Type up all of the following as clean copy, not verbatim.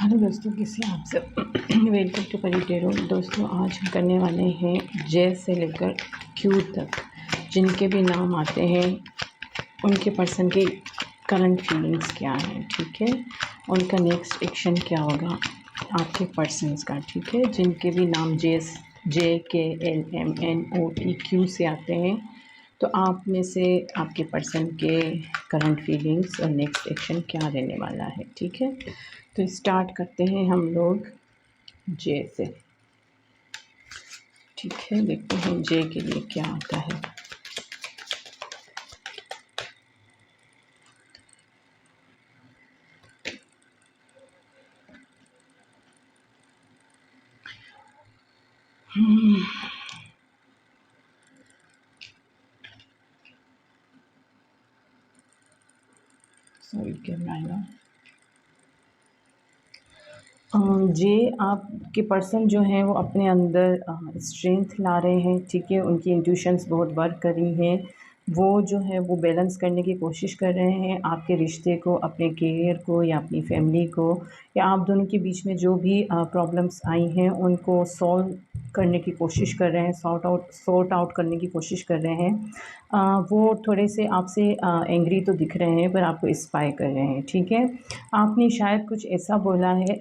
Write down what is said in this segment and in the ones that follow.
Hello दोस्तों, कैसे हैं आप सब। वेलकम टू परी टेरो। दोस्तों, आज हम करने वाले हैं जे से लेकर क्यू तक जिनके भी नाम आते हैं उनके पर्सन की करंट फीलिंग्स क्या हैं, ठीक है। उनका नेक्स्ट एक्शन क्या होगा आपके पर्सन्स का, ठीक है। जिनके भी नाम JKLMNOPQ से आते हैं, तो आप में से आपके पर्सन के करंट फीलिंग्स और नेक्स्ट एक्शन क्या रहने वाला है, ठीक है। तो स्टार्ट करते हैं हम लोग जे से, ठीक है। देखते हैं जे के लिए क्या आता है। Sorry camera. जे आपके पर्सन जो हैं वो अपने अंदर स्ट्रेंथ ला रहे हैं, ठीक है। उनकी इंट्यूशंस बहुत वर्क कर रही हैं। वो जो है वो बैलेंस करने की कोशिश कर रहे हैं आपके रिश्ते को, अपने करियर को या अपनी फैमिली को, या आप दोनों के बीच में जो भी प्रॉब्लम्स आई हैं उनको सॉल्व करने की कोशिश कर रहे हैं, सॉर्ट आउट करने की कोशिश कर रहे हैं। वो थोड़े से आपसे एंग्री तो दिख रहे हैं पर आपको स्पाई कर रहे हैं, ठीक है। आपने शायद कुछ ऐसा बोला है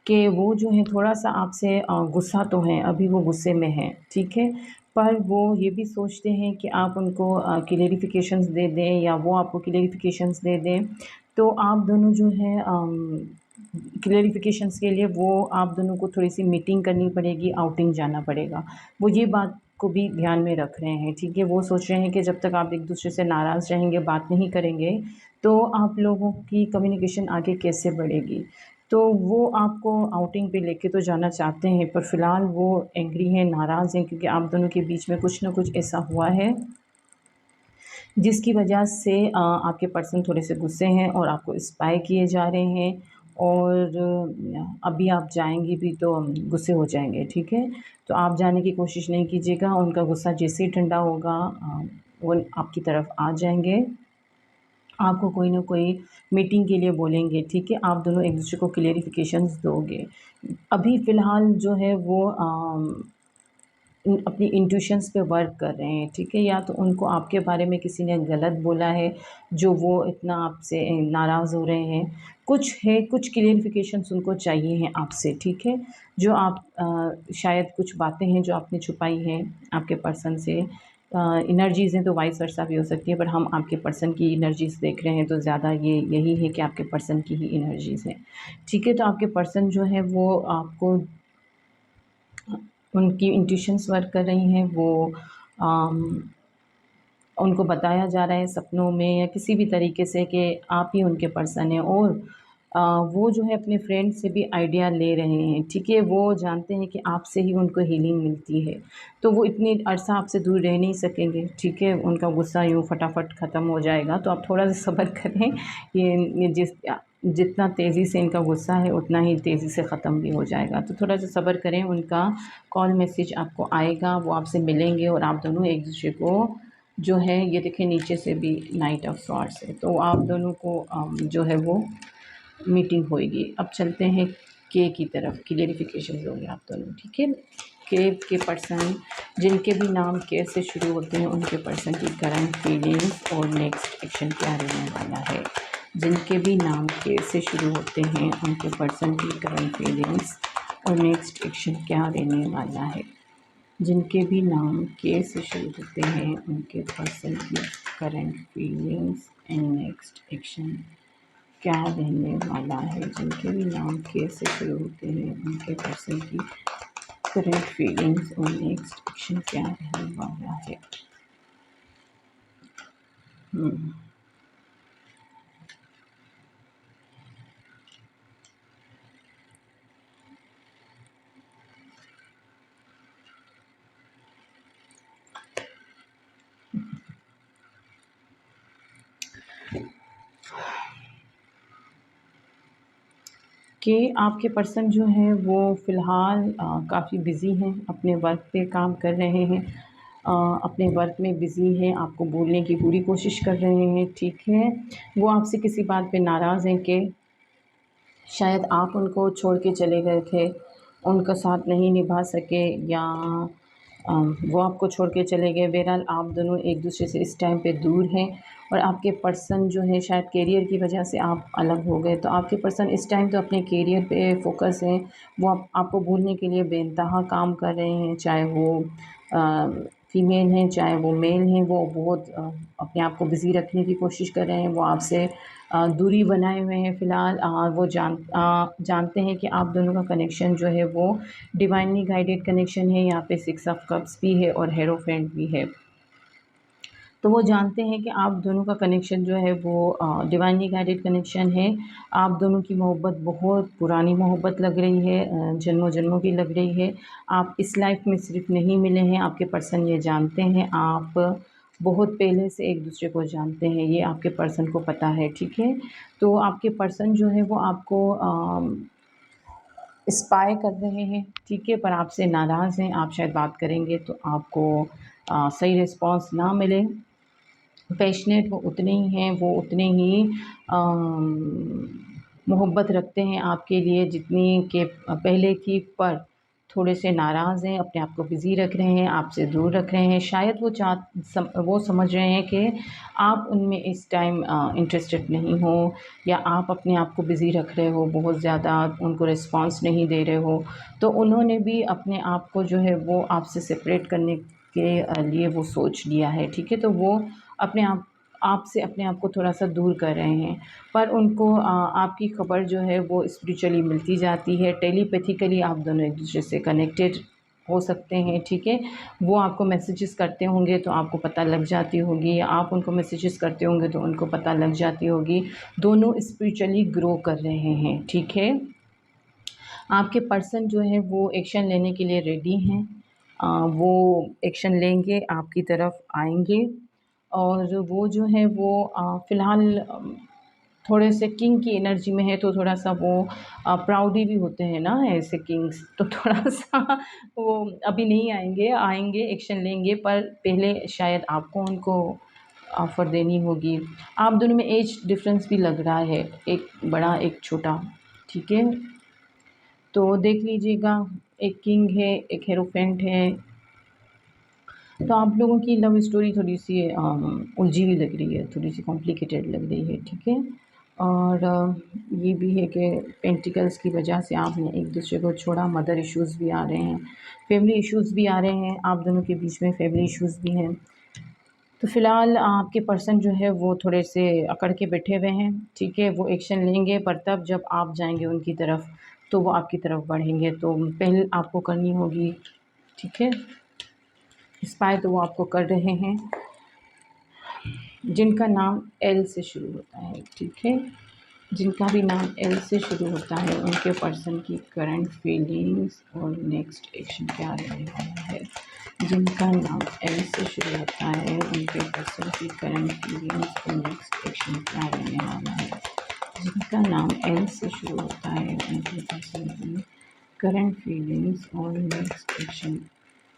कि वो जो है थोड़ा-सा आपसे गुस्सा तो हैं, अभी वो गुस्से में हैं, ठीक है। पर वो ये भी सोचते हैं कि आप उनको क्लैरिफ़िकेशंस दे दें या वो आपको क्लैरिफ़िकेशंस दे दें। तो आप दोनों जो है क्लैरिफ़िकेशंस के लिए वो आप दोनों को थोड़ी-सी मीटिंग करनी पड़ेगी, आउटिंग जाना पड़ेगा। वो ये बात को भी ध्यान में रख रहे हैं, ठीक है। वो सोच रहे हैं कि जब तक आप एक-दूसरे से नाराज़ रहेंगे, बात नहीं करेंगे, तो आप लोगों की कम्युनिकेशन आगे कैसे बढ़ेगी। तो वो आपको आउटिंग पे लेके तो जाना चाहते हैं, पर फ़िलहाल वो एंग्री हैं, नाराज़ हैं, क्योंकि आप दोनों के बीच में कुछ न कुछ ऐसा हुआ है जिसकी वजह से आपके पर्सन थोड़े से गुस्से हैं और आपको स्पाई किए जा रहे हैं। और अभी आप जाएँगी भी तो गुस्से हो जाएँगे, ठीक है। तो आप जाने की कोशिश नहीं कीजिएगा, उनका गुस्सा जैसे ही ठंडा होगा वो आपकी तरफ आ जाएँगे। आपको कोई ना कोई मीटिंग के लिए बोलेंगे, ठीक है। आप दोनों एक-दूसरे को क्लैरिफ़िकेशंस दोगे। अभी फ़िलहाल जो है वो अपनी इंट्यूशंस पे वर्क कर रहे हैं, ठीक है। या तो उनको आपके बारे में किसी ने गलत बोला है, जो वो इतना आपसे नाराज़ हो रहे हैं। कुछ है, कुछ क्लैरिफ़िकेशंस उनको चाहिए हैं आपसे, ठीक है। जो आप शायद कुछ बातें हैं जो आपने छुपाई हैं आपके पर्सन से। एनर्जीज़ हैं तो वाइस वर्सा भी हो सकती है, पर हम आपके पर्सन की एनर्जीज़ देख रहे हैं तो ज़्यादा ये यही है कि आपके पर्सन की ही एनर्जीज़ हैं, ठीक है। तो आपके पर्सन जो है वो आपको उनकी इंट्यूशंस वर्क कर रही हैं। वो अम, उनको बताया जा रहा है सपनों में या किसी भी तरीके से कि आप ही उनके पर्सन हैं। और वो जो है अपने फ्रेंड से भी आइडिया ले रहे हैं, ठीक है। वो जानते हैं कि आपसे ही उनको हीलिंग मिलती है, तो वो इतनी अरसा आपसे दूर रह नहीं सकेंगे, ठीक है। उनका गुस्सा यूँ फटाफट ख़त्म हो जाएगा, तो आप थोड़ा-सा सब्र करें। ये जितना तेज़ी से इनका गुस्सा है उतना ही तेज़ी से ख़त्म भी हो जाएगा, तो थोड़ा-सा सब्र करें। उनका कॉल मैसेज आपको आएगा, वो आपसे मिलेंगे और आप दोनों एक-दूसरे को जो है, ये देखिए नीचे से भी नाइट ऑफ सॉर्ड्स है, तो आप दोनों को जो है वो मीटिंग होएगी। अब चलते हैं के की तरफ, क्लैरिफ़िकेशन दोगे आप दोनों, ठीक है। के पर्सन जिनके भी नाम के से शुरू होते हैं उनके पर्सन की करंट फीलिंग्स और नेक्स्ट एक्शन क्या रहने वाला है। जिनके भी नाम के से शुरू होते हैं उनके पर्सन की करंट फीलिंग्स और नेक्स्ट एक्शन क्या रहने वाला है। जिनके भी नाम के से शुरू होते हैं उनके पर्सन की current feelings and next action क्या रहने वाला है। जिनके भी नाम के से शुरू होते हैं उनके पर्सन की करंट फीलिंग्स और नेक्स्ट एक्शन क्या रहने वाला है। कि आपके पर्सन जो हैं वो फ़िलहाल काफ़ी बिज़ी हैं, अपने वर्क पे काम कर रहे हैं। अपने वर्क में बिज़ी हैं, आपको बोलने की पूरी कोशिश कर रहे हैं, ठीक है। वो आपसे किसी बात पे नाराज़ हैं कि शायद आप उनको छोड़ के चले गए थे, उनका साथ नहीं निभा सके, या वो आपको छोड़ के चले गए। बहरहाल आप दोनों एक-दूसरे से इस टाइम पे दूर हैं और आपके पर्सन जो है शायद करियर की वजह से आप अलग हो गए। तो आपके पर्सन इस टाइम तो अपने करियर पे फ़ोकस हैं, वो आपको भूलने के लिए बेइंतहा काम कर रहे हैं, चाहे वो फ़ीमेल हैं, चाहे वो मेल हैं, वो बहुत अपने आप को बिज़ी रखने की कोशिश कर रहे हैं। वो आपसे दूरी बनाए हुए हैं फ़िलहाल। वो जानते हैं कि आप दोनों का कनेक्शन जो है वो डिवाइनली गाइडेड कनेक्शन है। यहाँ पे 6 ऑफ़ कप्स भी है और हेरोफेंट भी है। तो वो जानते हैं कि आप दोनों का कनेक्शन जो है वो डिवाइनली गाइडेड कनेक्शन है। आप दोनों की मोहब्बत बहुत पुरानी मोहब्बत लग रही है, जन्मों-जन्मों की लग रही है। आप इस लाइफ़ में सिर्फ़ नहीं मिले हैं, आपके पर्सन ये जानते हैं, आप बहुत पहले से एक-दूसरे को जानते हैं, ये आपके पर्सन को पता है, ठीक है? तो आपके पर्सन जो है वो आपको स्पाई कर रहे हैं, ठीक है? पर आपसे नाराज़ हैं, आप शायद बात करेंगे तो आपको सही रिस्पॉन्स ना मिले। पैशनेट वो उतने ही हैं, वो उतने ही मोहब्बत रखते हैं आपके लिए जितनी कि पहले थी, पर थोड़े से नाराज़ हैं, अपने आप को बिज़ी रख रहे हैं, आपसे दूर रख रहे हैं। शायद वो समझ रहे हैं कि आप उनमें इस टाइम इंटरेस्टेड नहीं हो, या आप अपने आप को बिज़ी रख रहे हो, बहुत ज़्यादा उनको रिस्पॉन्स नहीं दे रहे हो। तो उन्होंने भी अपने आप को जो है वो आपसे सेपरेट करने के लिए वो सोच लिया है, ठीक है? तो वो अपने आपसे अपने आप को थोड़ा-सा दूर कर रहे हैं। पर उनको आपकी ख़बर जो है वो स्पिरिचुअली मिलती जाती है, टेलीपैथिकली आप दोनों एक-दूसरे से कनेक्टेड हो सकते हैं, ठीक है? वो आपको मैसेजेस करते होंगे तो आपको पता लग जाती होगी, या आप उनको मैसेजेस करते होंगे तो उनको पता लग जाती होगी। दोनों स्पिरिचुअली ग्रो कर रहे हैं, ठीक है? आपके पर्सन जो है वो एक्शन लेने के लिए रेडी हैं। वो एक्शन लेंगे, आपकी तरफ आएँगे, और वो जो है वो फ़िलहाल थोड़े से किंग की एनर्जी में है, तो थोड़ा-सा वो प्राउडी भी होते हैं ना ऐसे किंग्स, तो थोड़ा-सा वो अभी नहीं आएँगे, आएँगे, एक्शन लेंगे, पर पहले शायद आपको उनको ऑफ़र देनी होगी। आप दोनों में एज डिफ़रेंस भी लग रहा है, एक बड़ा, एक छोटा, ठीक है? तो देख लीजिएगा, एक किंग है, एक हेरोफेंट है। तो आप लोगों की लव स्टोरी थोड़ी-सी उलझी हुई लग रही है, थोड़ी-सी कॉम्प्लिकेटेड लग रही है, ठीक है? और ये भी है कि पेंटिकल्स की वजह से आपने एक-दूसरे को छोड़ा, मदर इश्यूज़ भी आ रहे हैं, फैमिली इश्यूज़ भी आ रहे हैं, आप दोनों के बीच में फैमिली इश्यूज़ भी हैं। तो फ़िलहाल आपके पर्सन जो है वो थोड़े से अकड़ के बैठे हुए हैं, ठीक है? वो एक्शन लेंगे, पर तब जब आप जाएँगे उनकी तरफ, तो वो आपकी तरफ बढ़ेंगे। तो पहल आपको करनी होगी, ठीक है? स्पाई तो वो आपको कर रहे हैं, जिनका नाम एल से शुरू होता है, ठीक है? जिनका भी नाम एल से शुरू होता है, उनके पर्सन की करंट फीलिंग्स और नेक्स्ट एक्शन क्या रहने वाला है। जिनका नाम एल से शुरू होता है, उनके पर्सन की करंट फीलिंग्स और नेक्स्ट एक्शन क्या रहने वाला है। जिनका नाम एल से शुरू होता है, उनके पर्सन की करंट फीलिंग्स और नेक्स्ट एक्शन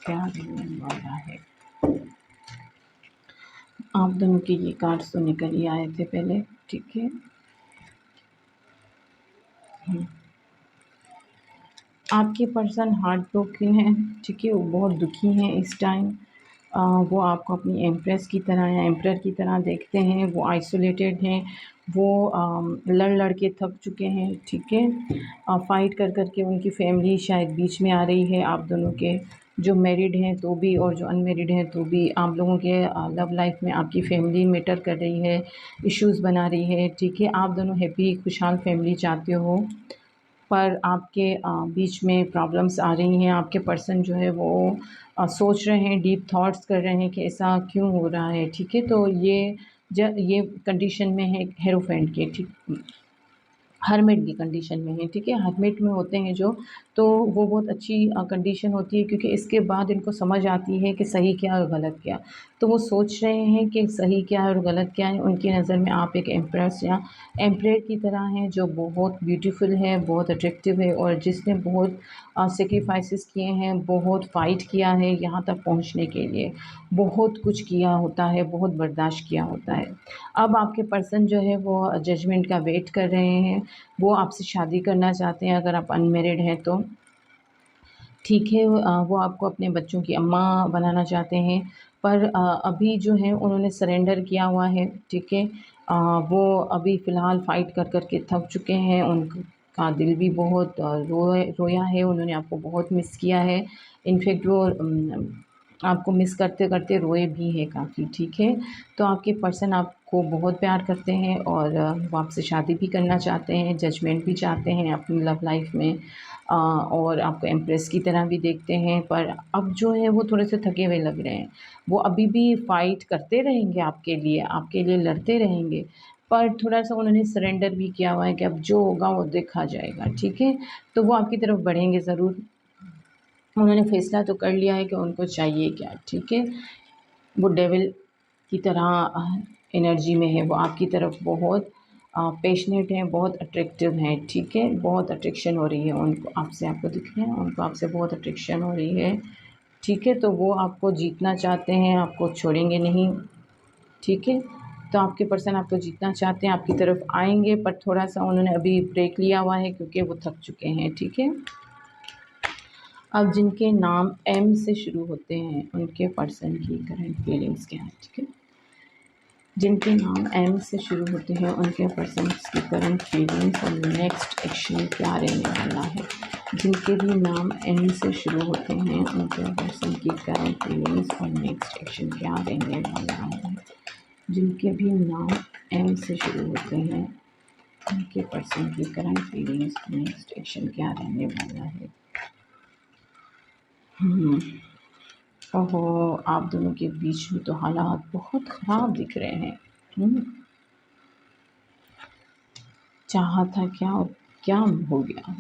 क्या रहने वाला है। आप दोनों के ये कार्ड्स तो निकल ही आए थे पहले, ठीक है? आपके पर्सन हार्ट ब्रोकन है, ठीक है? वो बहुत दुखी हैं इस टाइम। वो आपको अपनी एम्प्रेस की तरह या एम्परर की तरह देखते हैं, वो आइसोलेटेड हैं, वो लड़ के थक चुके हैं, ठीक है? फ़ाइट कर के उनकी फैमिली शायद बीच में आ रही है, आप दोनों के जो मैरिड हैं तो भी, और जो अनमैरिड हैं तो भी, आप लोगों के लव लाइफ़ में आपकी फैमिली मैटर कर रही है, इश्यूज़ बना रही है, ठीक है? आप दोनों हैप्पी खुशहाल फैमिली चाहते हो, पर आपके बीच में प्रॉब्लम्स आ रही हैं। आपके पर्सन जो है वो सोच रहे हैं, डीप थॉट्स कर रहे हैं कि ऐसा क्यों हो रहा है, ठीक है? तो ये कंडीशन में है हेरोफेंट के, ठीक? हर्मिट की कंडीशन में है, ठीक है? हर्मिट में होते हैं जो, तो वो बहुत अच्छी कंडीशन होती है, क्योंकि इसके बाद इनको समझ आती है कि सही क्या और गलत क्या। तो वो सोच रहे हैं कि सही क्या है और गलत क्या है। उनकी नज़र में आप एक एम्प्रेस या एम्परर की तरह हैं, जो बहुत ब्यूटीफुल है, बहुत अट्रैक्टिव है, और जिसने बहुत सैक्रिफाइसेस किए हैं, बहुत फ़ाइट किया है यहाँ तक पहुँचने के लिए। बहुत कुछ किया होता है, बहुत बर्दाश्त किया होता है। अब आपके पर्सन जो है वो जजमेंट का वेट कर रहे हैं, वो आपसे शादी करना चाहते हैं अगर आप अनमैरिड हैं तो। ठीक है, वो आपको अपने बच्चों की अम्मा बनाना चाहते हैं, पर अभी जो है उन्होंने सरेंडर किया हुआ है, ठीक है। वो अभी फ़िलहाल फ़ाइट कर के थक चुके हैं, उनका दिल भी बहुत रोया है, उन्होंने आपको बहुत मिस किया है। इनफ़ैक्ट वो आपको मिस करते-करते रोए भी हैं काफ़ी, ठीक है। तो आपके पर्सन आपको बहुत प्यार करते हैं और वो आपसे शादी भी करना चाहते हैं, जजमेंट भी चाहते हैं अपनी लव लाइफ़ में। और आपको एम्प्रेस की तरह भी देखते हैं, पर अब जो है वो थोड़े-से थके हुए लग रहे हैं। वो अभी भी फ़ाइट करते रहेंगे आपके लिए लड़ते रहेंगे, पर थोड़ा-सा उन्होंने सरेंडर भी किया हुआ है कि अब जो होगा वो देखा जाएगा, ठीक है? तो वो आपकी तरफ बढ़ेंगे ज़रूर। उन्होंने फ़ैसला तो कर लिया है कि उनको चाहिए क्या, ठीक है? वो डेविल की तरह एनर्जी में है, वो आपकी तरफ बहुत पैशनेट हैं, बहुत अट्रैक्टिव हैं, ठीक है? बहुत अट्रैक्शन हो रही है उनको आपसे, आपको दिख रहा है? उनको आपसे बहुत अट्रैक्शन हो रही है, ठीक है? तो वो आपको जीतना चाहते हैं, आपको छोड़ेंगे नहीं, ठीक है? तो आपके पर्सन आपको जीतना चाहते हैं, आपकी तरफ आएँगे, पर थोड़ा-सा उन्होंने अभी ब्रेक लिया हुआ है क्योंकि वो थक चुके हैं, ठीक है? अब जिनके नाम एम से शुरू होते हैं, उनके पर्सन की करंट फीलिंग्स क्या हैं, ठीक है? जिनके नाम एम से शुरू होते हैं, उनके पर्सन्स की करंट फीलिंग्स और नेक्स्ट एक्शन क्या रहने वाला है। जिनके भी नाम एम से शुरू होते हैं, उनके पर्सन की करंट फीलिंग्स और नेक्स्ट एक्शन क्या रहने वाला है। जिनके भी नाम एम से शुरू होते हैं, उनके पर्सन की करंट फीलिंग्स और नेक्स्ट एक्शन क्या रहने वाला है। ओहो! आप दोनों के बीच में तो हालात बहुत ख़राब दिख रहे हैं। चाहा था क्या और क्या हो गया?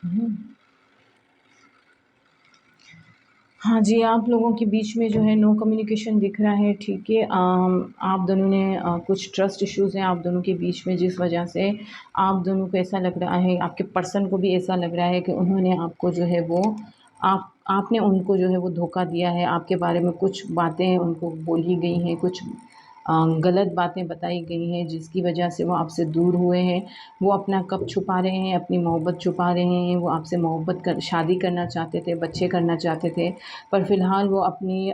हुँ। हाँ जी, आप लोगों के बीच में जो है नो कम्युनिकेशन दिख रहा है, ठीक है। आप दोनों ने कुछ ट्रस्ट इश्यूज़ हैं आप दोनों के बीच में, जिस वजह से आप दोनों को ऐसा लग रहा है, आपके पर्सन को भी ऐसा लग रहा है कि उन्होंने आपको जो है वो आपने उनको जो है वो धोखा दिया है। आपके बारे में कुछ बातें उनको बोली गई हैं, कुछ गलत बातें बताई गई हैं, जिसकी वजह से वो आपसे दूर हुए हैं। वो अपना कब छुपा रहे हैं, अपनी मोहब्बत छुपा रहे हैं। वो आपसे मोहब्बत कर शादी करना चाहते थे, बच्चे करना चाहते थे, पर फ़िलहाल वो अपनी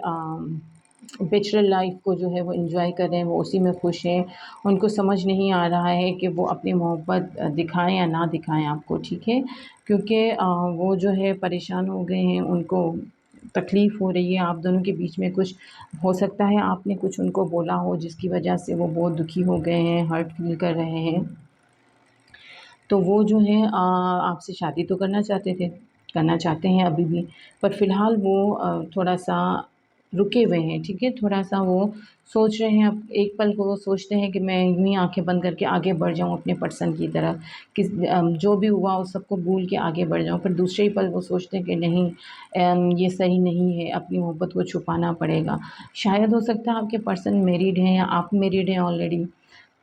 बैचलर लाइफ़ को जो है वो एन्जॉय कर रहे हैं, वो उसी में खुश हैं। उनको समझ नहीं आ रहा है कि वो अपनी मोहब्बत दिखाएँ या ना दिखाएँ आपको, ठीक है? क्योंकि वो जो है परेशान हो गए हैं, उनको तकलीफ़ हो रही है। आप दोनों के बीच में कुछ हो सकता है, आपने कुछ उनको बोला हो जिसकी वजह से वो बहुत दुखी हो गए हैं, हर्ट फ़ील कर रहे हैं। तो वो जो है आपसे शादी तो करना चाहते हैं अभी भी, पर फ़िलहाल वो थोड़ा-सा रुके हुए हैं, ठीक है? थोड़ा-सा वो सोच रहे हैं, अब एक पल को वो सोचते हैं कि मैं यूँ ही आँखें बंद करके आगे बढ़ जाऊँ अपने पर्सन की तरफ, जो भी हुआ उस सबको भूल के आगे बढ़ जाऊँ। फिर दूसरे ही पल वो सोचते हैं कि नहीं, ये सही नहीं है, अपनी मोहब्बत को छुपाना पड़ेगा। शायद हो सकता है आपके पर्सन मैरिड हैं या आप मैरिड हैं ऑलरेडी,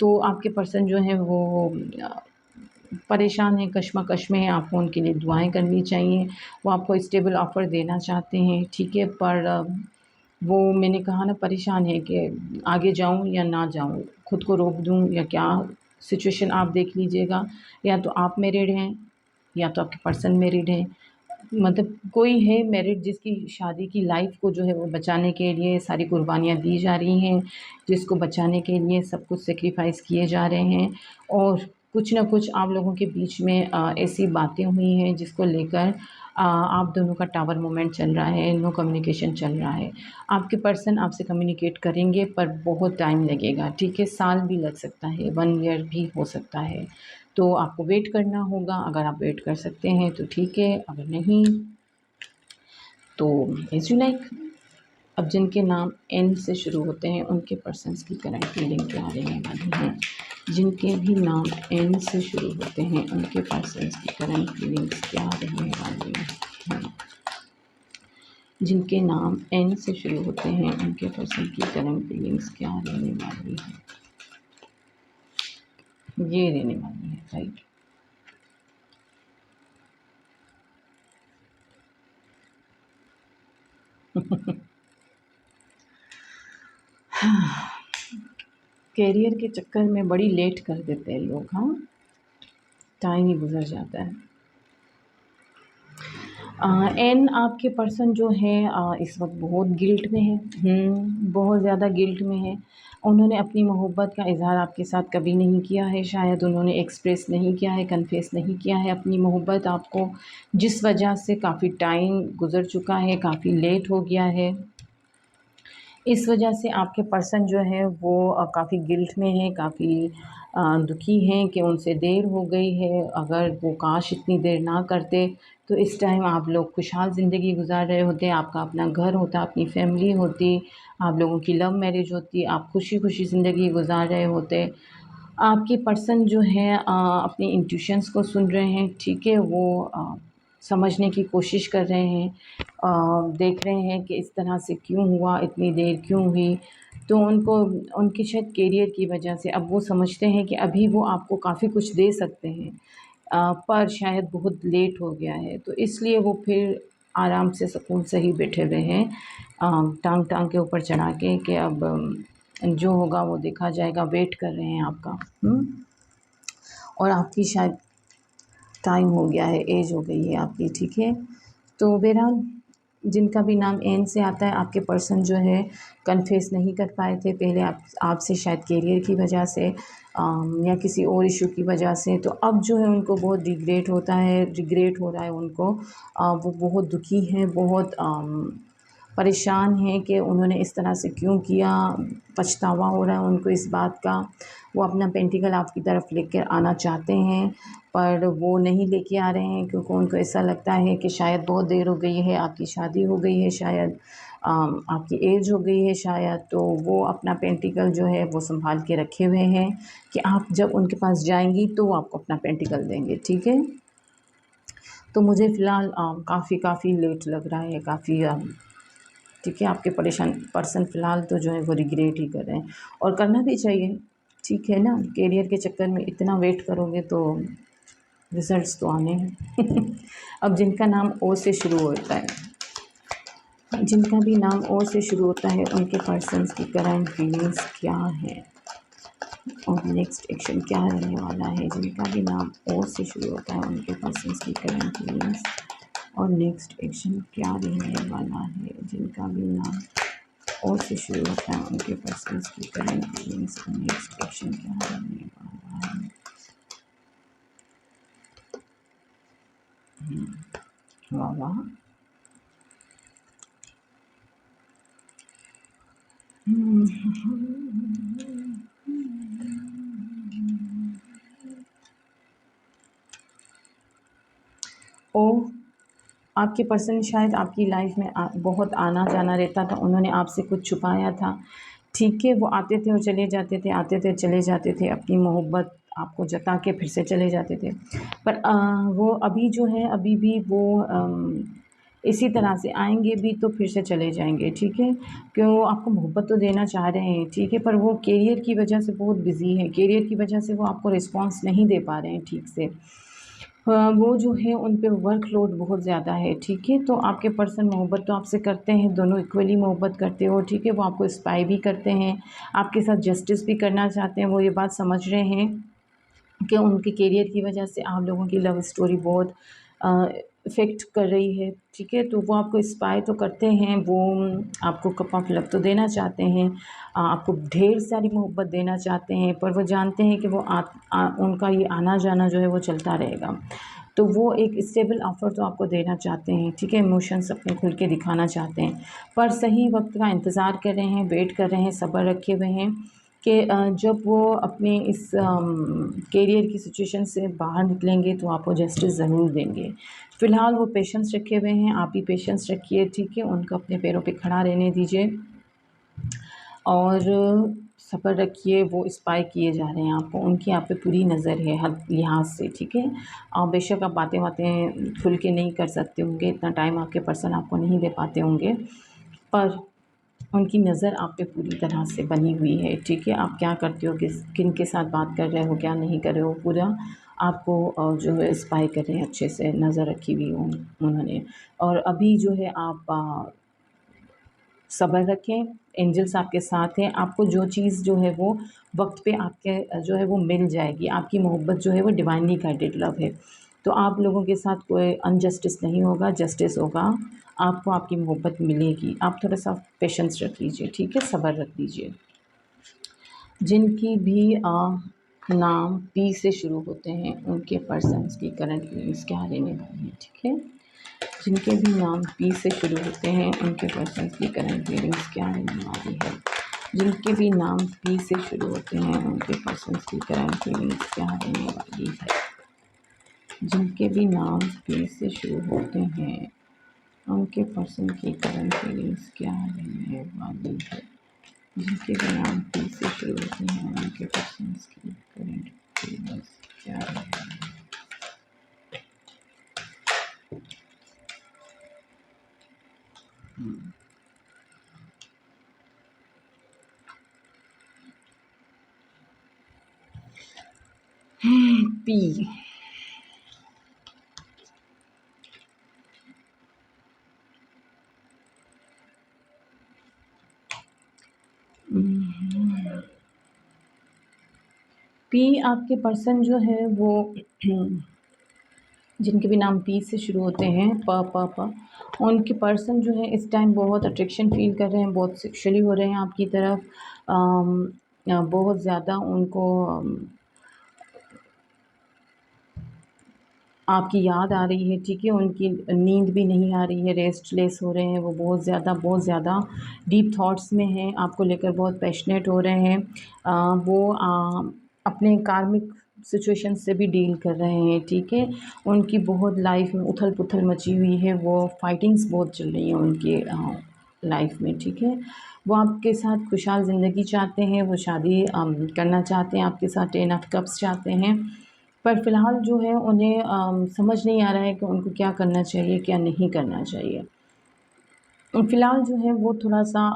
तो आपके पर्सन जो हैं वो अ, परेशान हैं, कश्मकश में हैं, आपको उनके लिए दुआएँ करनी चाहिए। वो आपको स्टेबल ऑफ़र देना चाहते हैं, ठीक है? पर वो मैंने कहा ना परेशान है कि आगे जाऊँ या ना जाऊँ, खुद को रोक दूँ या क्या सिचुएशन आप देख लीजिएगा। या तो आप मैरिड हैं या तो आपके पर्सन मैरिड हैं। मतलब कोई है मैरिड जिसकी शादी की लाइफ़ को जो है वो बचाने के लिए सारी कुर्बानियाँ दी जा रही हैं, जिसको बचाने के लिए सब कुछ सैक्रिफ़ाइस किए जा रहे हैं, और कुछ न कुछ आप लोगों के बीच में ऐसी बातें हुई हैं जिसको लेकर आप दोनों का टावर मूवमेंट चल रहा है, नो कम्युनिकेशन चल रहा है। आपके पर्सन आपसे कम्युनिकेट करेंगे पर बहुत टाइम लगेगा, ठीक है? साल भी लग सकता है, 1 ईयर भी हो सकता है। तो आपको वेट करना होगा, अगर आप वेट कर सकते हैं तो ठीक है, अगर नहीं तो एज़ यू लाइक। अब जिनके नाम एन से शुरू होते हैं, उनके पर्सन्स की करंट फीलिंग क्या रहने वाली है। जिनके भी नाम एन से शुरू होते हैं, उनके पर्सन्स की करंट फीलिंग्स क्या रहने वाली हैं। जिनके नाम एन से शुरू होते हैं, उनके पर्सन की करंट फीलिंग्स क्या रहने वाली है। ये रहने वाली है, राइट। करियर के चक्कर में बड़ी लेट कर देते हैं लोग, हाँ। टाइम ही गुज़र जाता है। एंड आपके पर्सन जो है इस वक़्त बहुत गिल्ट में है। बहुत ज़्यादा गिल्ट में है। उन्होंने अपनी मोहब्बत का इज़हार आपके साथ कभी नहीं किया है, शायद उन्होंने एक्सप्रेस नहीं किया है, कन्फेस नहीं किया है अपनी मोहब्बत आपको, जिस वजह से काफ़ी टाइम गुज़र चुका है, काफ़ी लेट हो गया है। इस वजह से आपके पर्सन जो है वो काफ़ी गिल्ट में है, काफ़ी दुखी हैं कि उनसे देर हो गई है। अगर वो काश इतनी देर ना करते तो इस टाइम आप लोग खुशहाल ज़िंदगी गुज़ार रहे होते, आपका अपना घर होता, अपनी फैमिली होती, आप लोगों की लव मैरिज होती, आप खुशी-खुशी ज़िंदगी गुज़ार रहे होते। आपके पर्सन जो है अपनी इंट्यूशंस को सुन रहे हैं, ठीक है? वो समझने की कोशिश कर रहे हैं, देख रहे हैं कि इस तरह से क्यों हुआ, इतनी देर क्यों हुई। तो उनको उनके शायद करियर की वजह से अब वो समझते हैं कि अभी वो आपको काफ़ी कुछ दे सकते हैं, पर शायद बहुत लेट हो गया है। तो इसलिए वो फिर आराम से सुकून से ही बैठे हुए हैं, टाँग के ऊपर चढ़ा के कि अब जो होगा वो देखा जाएगा, वेट कर रहे हैं आपका। और आपकी शायद टाइम हो गया है, एज हो गई है आपकी, ठीक है? तो बहरहाल जिनका भी नाम एन से आता है, आपके पर्सन जो है कन्फेस नहीं कर पाए थे पहले आपसे, शायद करियर की वजह से या किसी और इशू की वजह से। तो अब जो है उनको बहुत रिग्रेट हो रहा है उनको। वो बहुत दुखी हैं, बहुत परेशान हैं कि उन्होंने इस तरह से क्यों किया, पछतावा हो रहा है उनको इस बात का। वो अपना पेंटिकल आपकी तरफ लेकर आना चाहते हैं, पर वो नहीं लेके आ रहे हैं क्योंकि उनको ऐसा लगता है कि शायद बहुत देर हो गई है, आपकी शादी हो गई है शायद, आपकी एज हो गई है शायद। तो वो अपना पेंटिकल जो है वो सँभाल के रखे हुए हैं कि आप जब उनके पास जाएँगी तो वो आपको अपना पेंटिकल देंगे, ठीक है? तो मुझे फ़िलहाल काफ़ी लेट लग रहा है, काफ़ी ठीक है? आपके पर्सन फ़िलहाल तो जो है वो रिग्रेट ही कर रहे हैं, और करना भी चाहिए, ठीक है ना? करियर के चक्कर में इतना वेट करोगे तो रिज़ल्ट्स तो आने हैं। अब जिनका नाम ओ से शुरू होता है, जिनका भी नाम ओ से शुरू होता है, उनके पर्सन्स की करंट फीलिंग्स क्या है और नेक्स्ट एक्शन क्या रहने वाला है? जिनका भी नाम ओ से शुरू होता है, उनके पर्सन्स की करंट फीलिंग्स और नेक्स्ट एक्शन क्या रहने वाला है? जिनका भी नाम ओ से शुरू होता है, उनके पर्सन्स की करंट फीलिंग्स और नेक्स्ट एक्शन क्या रहने वाला है? वाह वाह! ओह! आपके पर्सन शायद आपकी लाइफ में बहुत आना-जाना रहता था, उन्होंने आपसे कुछ छुपाया था, ठीक है? वो आते थे और चले जाते थे, आते थे, चले जाते थे, अपनी मोहब्बत आपको जता के फिर से चले जाते थे। पर वो अभी जो है, अभी भी वो इसी तरह से आएँगे भी तो फिर से चले जाएँगे, ठीक है? क्यों, वो आपको मोहब्बत तो देना चाह रहे हैं, ठीक है? पर वो करियर की वजह से बहुत बिज़ी हैं, करियर की वजह से वो आपको रिस्पॉन्स नहीं दे पा रहे हैं ठीक से। वो जो है उन पे वर्कलोड बहुत ज़्यादा है, ठीक है? तो आपके पर्सन मोहब्बत तो आपसे करते हैं, दोनों इक्वली मोहब्बत करते हो, ठीक है? वो आपको स्पाई भी करते हैं, आपके साथ जस्टिस भी करना चाहते हैं, वो ये बात समझ रहे हैं कि उनके करियर की वजह से आप लोगों की लव स्टोरी बहुत इफ़ेक्ट कर रही है, ठीक है? तो वो आपको स्पाई तो करते हैं, वो आपको कप ऑफ लव तो देना चाहते हैं, आपको ढेर सारी मोहब्बत देना चाहते हैं, पर वो जानते हैं कि वो उनका ये आना-जाना जो है वो चलता रहेगा। तो वो एक स्टेबल ऑफ़र तो आपको देना चाहते हैं, ठीक है? इमोशंस अपने खुल के दिखाना चाहते हैं, पर सही वक़्त का इंतज़ार कर रहे हैं, वेट कर रहे हैं, सब्र रखे हुए हैं कि जब वो अपने इस करियर की सिचुएशन से बाहर निकलेंगे तो आपको जस्टिस ज़रूर देंगे। फ़िलहाल वो पेशेंस रखे हुए हैं, आप भी पेशेंस रखिए, ठीक है? उनको अपने पैरों पे खड़ा रहने दीजिए और सब्र रखिए, वो स्पाई किए जा रहे हैं आपको, उनकी आप पे पूरी नज़र है हर लिहाज़ से, ठीक है? बेशक आप बातें-वातें खुल के नहीं कर सकते होंगे, इतना टाइम आपके पर्सन आपको नहीं दे पाते होंगे, पर उनकी नज़र आप पे पूरी तरह से बनी हुई है, ठीक है? आप क्या करते हो, किन के साथ बात कर रहे हो, क्या नहीं कर रहे हो, पूरा आपको जो है स्पाई कर रहे हैं, अच्छे से नज़र रखी हुई उन्होंने। और अभी जो है आप सब्र रखें, एंजल्स आपके साथ हैं, आपको जो चीज़ जो है वो वक़्त पे आपके जो है वो मिल जाएगी। आपकी मोहब्बत जो है वो डिवाइनली गाइडेड लव है। तो आप लोगों के साथ कोई अनजस्टिस नहीं होगा, जस्टिस होगा। आपको आपकी मोहब्बत मिलेगी। आप थोड़ा-सा पेशेंस रख लीजिए, ठीक है? सब्र रख लीजिए। जिनकी भी नाम पी से शुरू होते हैं, उनके पर्सन्स की करंट फीलिंग्स क्या रहने वाली है, ठीक है? जिनके भी नाम पी से शुरू होते हैं, उनके पर्सन्स की करंट फीलिंग्स क्या रहने वाली है? जिनके भी नाम पी से शुरू होते हैं, उनके पर्सन्स की करंट फीलिंग्स क्या रहने वाली है? जिनके भी नाम पी से शुरू होते हैं, उनके पर्सन की करंट फीलिंग्स क्या रहने वाली है? जिनके भी नाम पी से शुरू होते हैं, उनके पर्सन्स की करंट फीलिंग्स क्या रहने वाली है? पी। पी आपके पर्सन जो है वो जिनके भी नाम पी से शुरू होते हैं, उनके पर्सन जो है इस टाइम बहुत अट्रैक्शन फ़ील कर रहे हैं, बहुत सेक्सुअली हो रहे हैं आपकी तरफ। बहुत ज़्यादा उनको आपकी याद आ रही है, ठीक है? उनकी नींद भी नहीं आ रही है, रेस्टलेस हो रहे हैं वो, बहुत ज़्यादा डीप थॉट्स में हैं, आपको लेकर बहुत पैशनेट हो रहे हैं। वो अपने कार्मिक सिचुएशन से भी डील कर रहे हैं, ठीक है? उनकी बहुत लाइफ़ में उथल-पुथल मची हुई है, वो फाइटिंग्स बहुत चल रही हैं उनके लाइफ़ में, ठीक है? वो आपके साथ खुशहाल ज़िंदगी चाहते हैं, वो शादी करना चाहते हैं आपके साथ, 10 ऑफ़ कप्स चाहते हैं। पर फ़िलहाल जो है उन्हें समझ नहीं आ रहा है कि उनको क्या करना चाहिए, क्या नहीं करना चाहिए। फ़िलहाल जो है वो थोड़ा-सा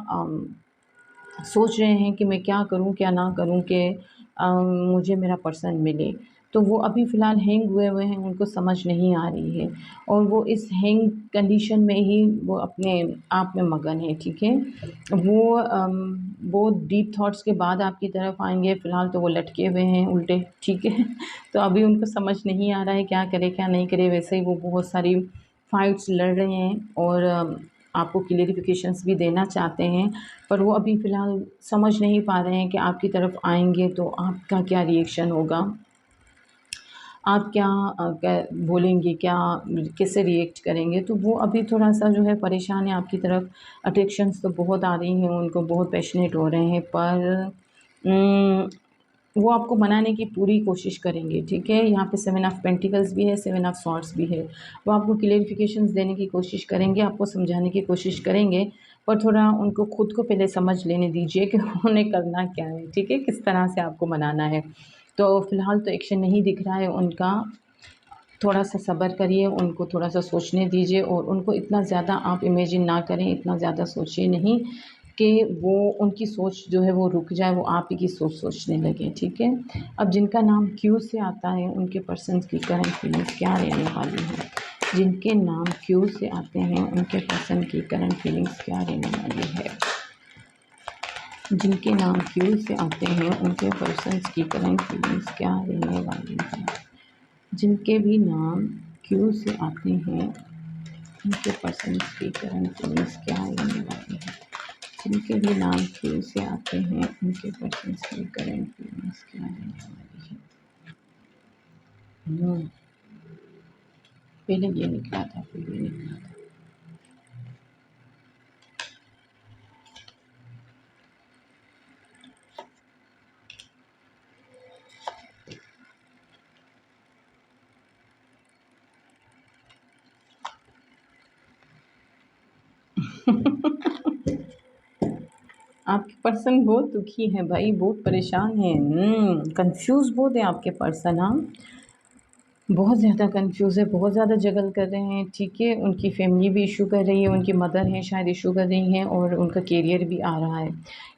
सोच रहे हैं कि मैं क्या करूँ, क्या ना करूँ कि मुझे मेरा पर्सन मिले। तो वो अभी फ़िलहाल हैंग हुए हैं, उनको समझ नहीं आ रही है और वो इस हैंग कंडीशन में ही वो अपने आप में मगन है, ठीक है? वो डीप थॉट्स के बाद आपकी तरफ आएँगे, फ़िलहाल तो वो लटके हुए हैं उल्टे, ठीक है? तो अभी उनको समझ नहीं आ रहा है क्या करे, क्या नहीं करे। वैसे ही वो बहुत सारी फ़ाइट्स लड़ रहे हैं और आपको क्लेरिफ़िकेशंस भी देना चाहते हैं, पर वो अभी फ़िलहाल समझ नहीं पा रहे हैं कि आपकी तरफ आएँगे तो आपका क्या रिएक्शन होगा। आप क्या बोलेंगे, क्या कैसे रिएक्ट करेंगे? तो वो अभी थोड़ा-सा जो है परेशान है आपकी तरफ। अट्रैक्शंस तो बहुत आ रही हैं, उनको बहुत पैशनेट हो रहे हैं, पर उम, वो आपको मनाने की पूरी कोशिश करेंगे, ठीक है? यहाँ पे 7 ऑफ़ पेंटिकल्स भी है, 7 ऑफ़ सॉर्ड्स भी है। वो आपको क्लैरिफ़िकेशंस देने की कोशिश करेंगे, आपको समझाने की कोशिश करेंगे, पर थोड़ा उनको खुद को पहले समझ लेने दीजिए कि उन्हें करना क्या है, ठीक है? किस तरह से आपको मनाना है। तो फ़िलहाल तो एक्शन नहीं दिख रहा है उनका, थोड़ा-सा सब्र करिए, उनको थोड़ा-सा सोचने दीजिए और उनको इतना ज़्यादा आप इमेजिन ना करें, इतना ज़्यादा सोचिए नहीं कि वो उनकी सोच जो है वो रुक जाए, वो आप ही की सोच सोचने लगें, ठीक है? अब जिनका नाम क्यू से आता है, उनके पर्सन्स की करंट फीलिंग्स क्या रहने वाली हैं? जिनके नाम क्यू से आते हैं, उनके पर्सन की करंट फीलिंग्स क्या रहने वाली है? जिनके नाम क्यू से आते हैं, उनके पर्सन्स की करंट फीलिंग्स क्या रहने वाली है? जिनके भी नाम क्यू से आते हैं, उनके पर्सन्स की करंट फीलिंग्स क्या रहने वाली है? जिनके भी नाम क्यू से आते हैं, उनके पर्सन्स की करंट फीलिंग्स क्या रहने वाली है? हुँ, पहले ये निकला था, फिर ये निकला था। आपके पर्सन बहुत दुखी हैं भाई, बहुत परेशान हैं। कन्फ्यूज़ बहुत है आपके पर्सन, हाँ। बहुत ज़्यादा कन्फ्यूज़ है, बहुत ज़्यादा जगल कर रहे हैं, ठीक है? उनकी फ़ैमिली भी इश्यू कर रही है, उनकी मदर हैं शायद इश्यू कर रही हैं और उनका करियर भी आ रहा है।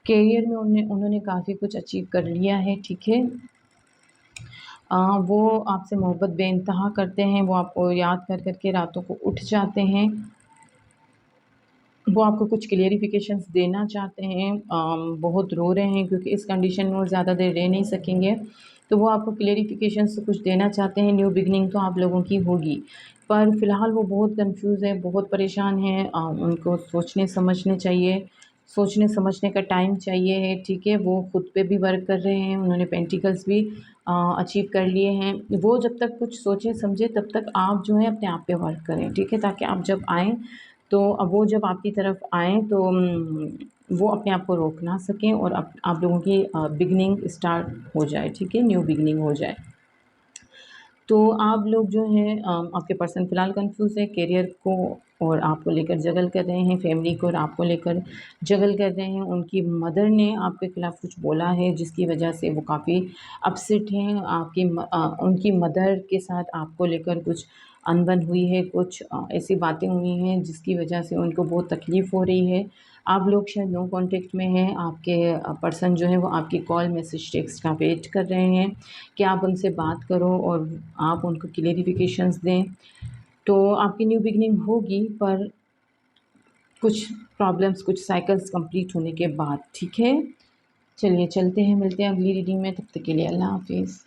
करियर में उन्होंने काफ़ी कुछ अचीव कर लिया है, ठीक है? वो आपसे मोहब्बत बेइंतहा करते हैं, वो आपको याद कर कर के रातों को उठ जाते हैं। वो आपको कुछ क्लियरिफिकेशंस देना चाहते हैं, बहुत रो रहे हैं क्योंकि इस कंडीशन में वो ज़्यादा देर रह नहीं सकेंगे, तो वो आपको क्लियरिफिकेशंस कुछ देना चाहते हैं। न्यू बिगिनिंग तो आप लोगों की होगी, पर फ़िलहाल वो बहुत कन्फ्यूज़ हैं, बहुत परेशान हैं। उनको सोचने समझने चाहिए, सोचने समझने का टाइम चाहिए है, ठीक है? वो खुद पे भी वर्क कर रहे हैं, उन्होंने पेंटिकल्स भी अचीव कर लिए हैं। वो जब तक कुछ सोचें समझें तब तक आप जो है अपने आप पे वर्क करें, ठीक है? ताकि आप जब आएँ तो अब वो जब आपकी तरफ आएँ तो वो अपने आप को रोक ना सकें और आप लोगों की बिगिनिंग स्टार्ट हो जाए, ठीक है? न्यू बिगिनिंग हो जाए। तो आप लोग जो हैं आपके पर्सन फ़िलहाल कन्फ्यूज़ है, करियर को और आपको लेकर जगल कर रहे हैं, फैमिली को और आपको लेकर जगल कर रहे हैं। उनकी मदर ने आपके खिलाफ़ कुछ बोला है जिसकी वजह से वो काफ़ी अपसेट हैं। उनकी मदर के साथ आपको लेकर कुछ अनबन हुई है, कुछ ऐसी बातें हुई हैं जिसकी वजह से उनको बहुत तकलीफ़ हो रही है। आप लोग शायद नो कॉन्टैक्ट में हैं, आपके पर्सन जो है वो आपकी कॉल, मैसेज, टेक्स्ट का वेट कर रहे हैं कि आप उनसे बात करो और आप उनको क्लेरिफ़िकेशंस दें। तो आपकी न्यू बिगिनिंग होगी, पर कुछ प्रॉब्लम्स, कुछ साइकिल्स कंप्लीट होने के बाद, ठीक है? चलिए चलते हैं, मिलते हैं अगली रीडिंग में, तब तक के लिए अल्लाह हाफ़िज़।